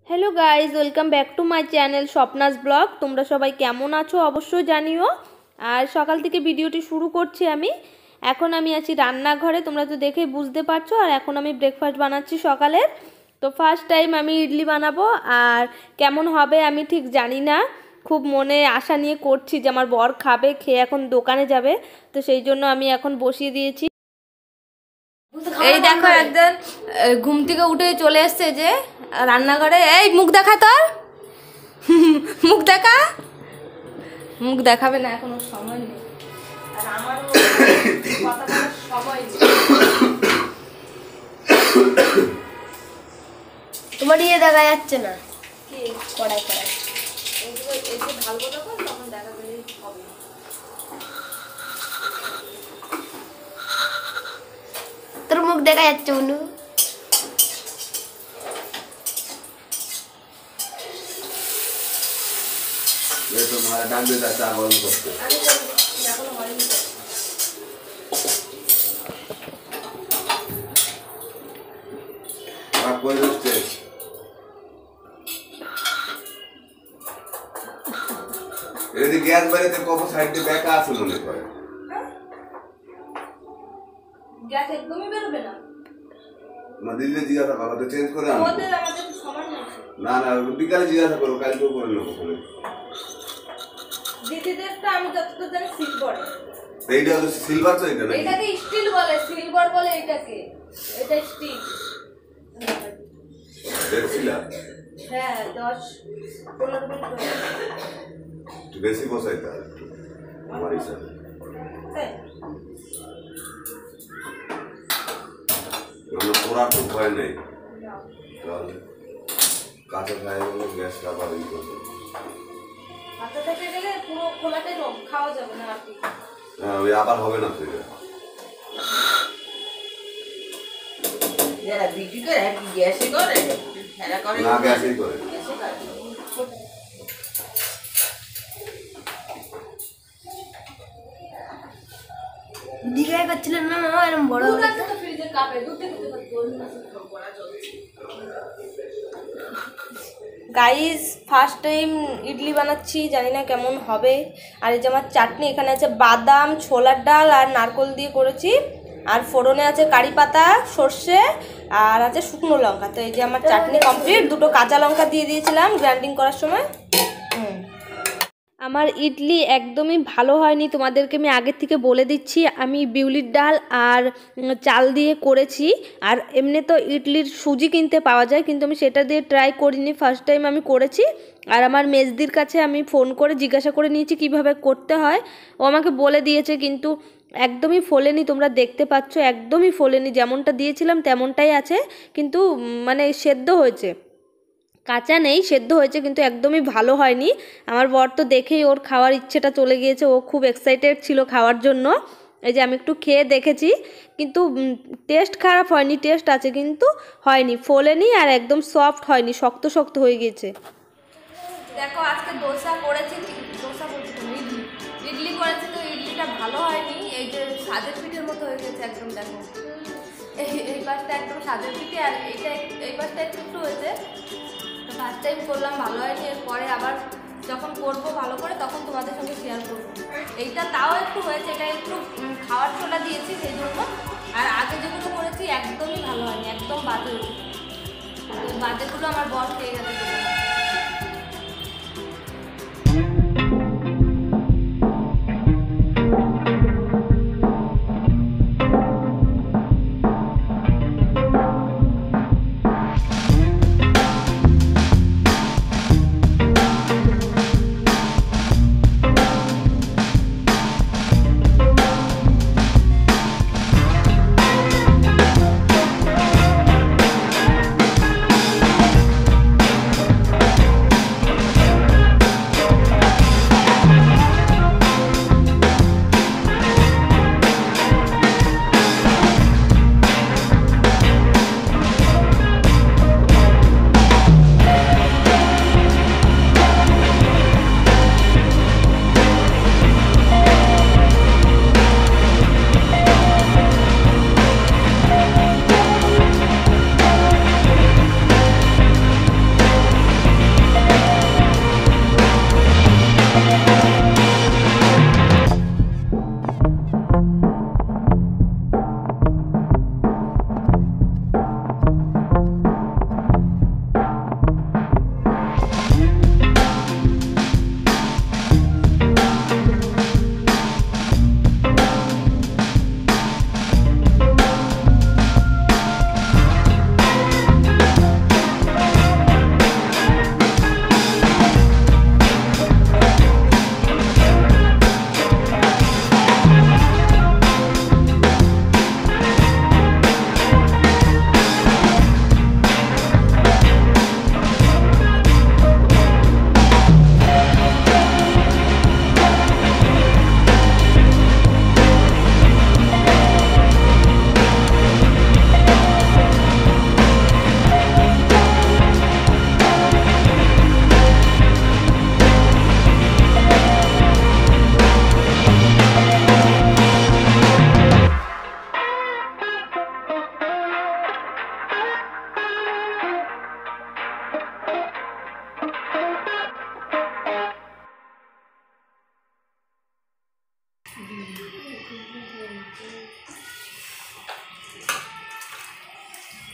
Hello guys welcome back to my channel Swapna's blog. তোমরা সবাই কেমন আছো অবশ্যই জানিও। আর সকাল থেকে ভিডিওটি শুরু করছি আমি। এখন আমি আছি রান্নাঘরে, তোমরা তো দেখেই বুঝতে পারছো। আর এখন আমি ব্রেকফাস্ট বানাচ্ছি সকালের। তো ফার্স্ট টাইম আমি ইডলি বানাবো, আর কেমন হবে আমি ঠিক জানি না। খুব মনে আশা নিয়ে করছি যে আমার বর খাবে, খেয়ে এখন দোকানে যাবে। তো সেই জন্য আমি এখন বসিয়ে দিয়েছি। এই দেখো একজন ঘুম থেকে উঠে চলে এসছে যে রান্নাঘরে। এই মুখ দেখা তোর, মুখ দেখা। মুখ দেখাবে না, এখনো সময় নেই। আর আমারও কথা বলার সময় নেই। তোমার ইয়ে দেখা যাচ্ছে না কি কড়াই কড়াই এইগুলো এসে ঢালবো তখন, তখন দেখা গেলেই হবে। তোর মুখ দেখা যাচ্ছে অনু। तुम्हारा डाल देता चावल करते आप कोई दोस्ते यदि गैस बने तो कोको साइड पे बैक आ सुनने पर গ্যাস একদমই বেরোবে না। मैं दिल्ली जिज्ञासा करो तो चेंज करे ওদের আমাদের সময় নেই। ना ना बिकाले जिज्ञासा करो कल को कर लो बोले দিদিদেরটা আমি যতটা জানি সিলভার। এইটা তো সিলভার তো এটা না এটাকে স্টিল বলে, সিলভার বলে এটাকে। এটা স্টিল। দেখছিলা হ্যাঁ 10-15 মিনিট বেশি বসাইতা আমার হিসাবে তাই। আমরা পোড়া তো ভয় নেই তাহলে কাঁচা খাই বলে গ্যাস আবার ই করবে হাতে থেকে গেলে পুরো খোলাটাই খাওয়া যাবে না আর কি। হ্যাঁ ওই আবার হবে না তো এটা যারা বিক্রি করে গ্যাসে করে এরা করে না গ্যাসেই করে গ্যাসে করে দিঘায় করছিলেন না মামা এরকম বড় দুধ আছে তো ফ্রিজের কাপে, দুধ থেকে গাইস ফার্স্ট টাইম ইডলি বানাচ্ছি, জানি না কেমন হবে। আর এই যে আমার চাটনি, এখানে আছে বাদাম, ছোলার ডাল আর নারকোল দিয়ে করেছি। আর ফোড়নে আছে কারি পাতা, সর্ষে আর আছে শুকনো লঙ্কা। তো এই যে আমার চাটনি কমপ্লিট। দুটো কাঁচা লঙ্কা দিয়ে দিয়েছিলাম গ্রাইন্ডিং করার সময়। আমার ইডলি একদমই ভালো হয়নি, তোমাদেরকে আমি আগের থেকে বলে দিচ্ছি। আমি বিউলির ডাল আর চাল দিয়ে করেছি। আর এমনি তো ইডলির সুজি কিনতে পাওয়া যায়, কিন্তু আমি সেটা দিয়ে ট্রাই করিনি, ফার্স্ট টাইম আমি করেছি। আর আমার মেজদির কাছে আমি ফোন করে জিজ্ঞাসা করে নিয়েছি কিভাবে করতে হয়। ও আমাকে বলে দিয়েছে, কিন্তু একদমই ফোলেনি। তোমরা দেখতে পাচ্ছ একদমই ফোলেনি, যেমনটা দিয়েছিলাম তেমনটাই আছে। কিন্তু মানে সেদ্ধ হয়েছে, কাঁচা নেই, সেদ্ধ হয়েছে, কিন্তু একদমই ভালো হয়নি। আমার বর তো দেখেই ওর খাওয়ার ইচ্ছেটা চলে গিয়েছে, ও খুব এক্সাইটেড ছিল খাওয়ার জন্য। এই যে আমি একটু খেয়ে দেখেছি, কিন্তু টেস্ট খারাপ হয়নি, টেস্ট আছে কিন্তু হয়নি, ফোলেনি আর একদম সফট হয়নি, শক্ত শক্ত হয়ে গিয়েছে। দেখো আজকে দোসা করেছি, দোসা বলছি ইডলি করেছি, তো ইডলিটা ভালো হয়নি। এই যে সাজের পিঠের মতো হয়ে গেছে একদম। দেখো এই পাশটা একদম সাজের পিঠে, আর এইটা এই পাশটা একটু একটু হয়েছে। তো ফার্স্ট টাইম করলাম, ভালো হয়নি। এরপরে আবার যখন করবো ভালো করে তখন তোমাদের সঙ্গে শেয়ার করবো। এইটা তাও একটু হয়েছে, এটা একটু খাওয়ার ছোলা দিয়েছি সেই জন্য। আর আগে যেগুলো করেছি একদমই ভালো হয়নি, একদম বাজে হয়েছে। তো বাজেগুলো আমার বর খেয়ে গেছে।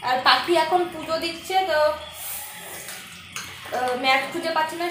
আর পাখি এখন পুজো দিচ্ছে, তো ম্যাট খুঁজে পাচ্ছি না।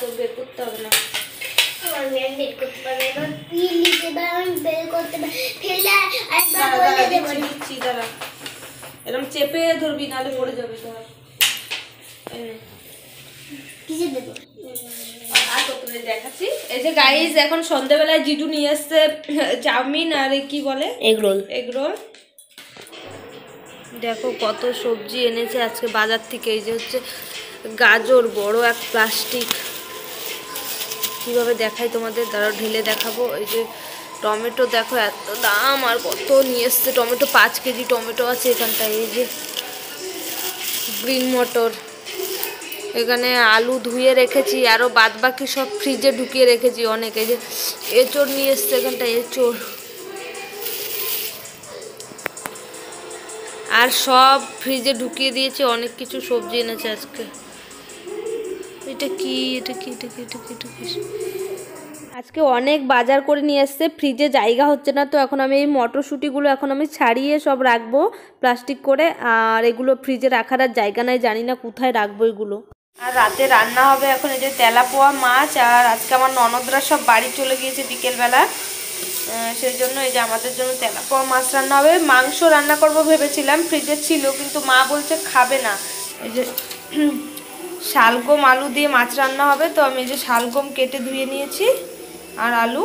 তো বের করতে হবে না, এরকম চেপে ধরবি নাহলে পড়ে যাবে। তো দেখাচ্ছি, এই যে গাইস এখন সন্ধ্যাবেলায় জিজু নিয়ে এসছে চাউমিন আর কি বলে এগরোল। দেখো কত সবজি এনেছে আজকে বাজার থেকে। এই যে হচ্ছে গাজর, বড় এক প্লাস্টিক, কিভাবে দেখাই তোমাদের, দ্বারা ঢেলে দেখাবো। এই যে টমেটো দেখো এত দাম, আর কত নিয়ে এসছে টমেটো, 5 কেজি টমেটো আছে এখানটায়। এই যে গ্রিন মটর, এখানে আলু ধুয়ে রেখেছি, আরও বাদ বাকি সব ফ্রিজে ঢুকিয়ে রেখেছি অনেক। এই যে এঁচড় নিয়ে এসছে এখানটায়, এঁচড়, আর সব ফ্রিজে ঢুকিয়ে দিয়েছে। অনেক কিছু সবজি এনেছে আজকে। এটা কি আজকে অনেক বাজার করে নিয়ে এসছে, ফ্রিজে জায়গা হচ্ছে না, তো এখন আমি এই মটরশুঁটিগুলো এখন আমি ছাড়িয়ে সব রাখবো প্লাস্টিক করে। আর এগুলো ফ্রিজে রাখার আর জায়গা নাই, জানি না কোথায় রাখবো এগুলো। আর রাতে রান্না হবে এখন এই যে তেলাপোয়া মাছ। আর আজকে আমার ননদরা সব বাড়ি চলে গিয়েছে বিকেলবেলা, সেই জন্য এই যে আমাদের জন্য তেলাপোয়া মাছ রান্না হবে। মাংস রান্না করব ভেবেছিলাম, ফ্রিজে ছিল, কিন্তু মা বলছে খাবে না। এই যে শালগম আলু দিয়ে মাছ রান্না হবে, তো আমি এই যে শালগম কেটে ধুয়ে নিয়েছি আর আলু